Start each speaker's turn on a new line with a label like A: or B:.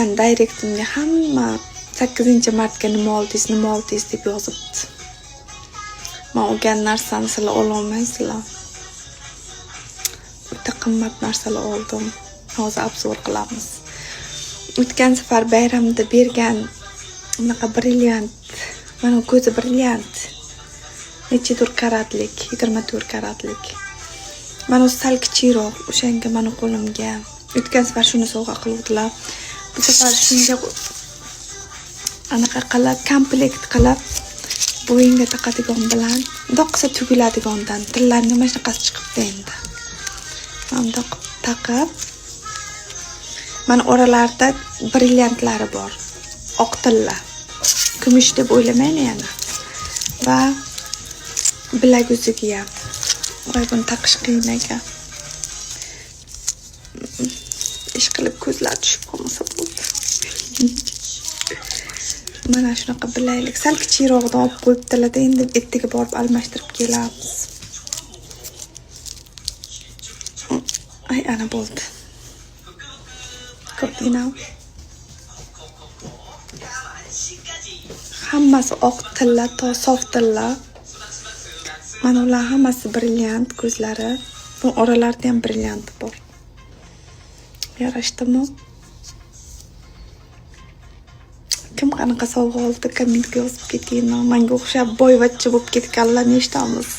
A: man direktimga hamma 8-martga nima oldingiz deb yozibdi. Men olgan narsani sizlar ololmaysizlar. O'ta qimmat narsalar oldim. Hozir obzor qilamiz. O'tgan safar bayramda bergan unaqa brilliant, mana ko'zi brilliant. Nechidir karatlik, 24 karatlik. Mana sal kichikroq, o'shanga mana qo'limga. O'tgan safar shuni sovg'a qildilar. Bu safar shunga anaqa qilib, komplekt qilib bo'yinga taqadigan bilan, doqsa tugiladigandan tillarning mana shunaqasi chiqibdi endi. Mana taqib, mana oralarda brilliantlari bor. Oq tilla. Kumush deb o'ylamayman yana. Va bilak uziga ham. Voy, buni taqish qiyin ekan. Ish qilib ko'zlar tushib qolmasa bo'ldi. Mana shunaqa bilaylik. Sal kichikroqdan olib qo'yibdilar-da, endi ertaga borib almashtirib kelamiz. Ay, ana bo'ldi. Ko'rdingmi? Hammasi oq tilla, to sof tilla. Mana ular hammasi brilliant ko'zlari. Bu oralarda ham brilliant bor. Yarashdimi? Kim qanaqa sovg'a oldi, kommentga yozib keting. Menga o'xshab boyvachcha bo'lib ketganlarni eshitamiz.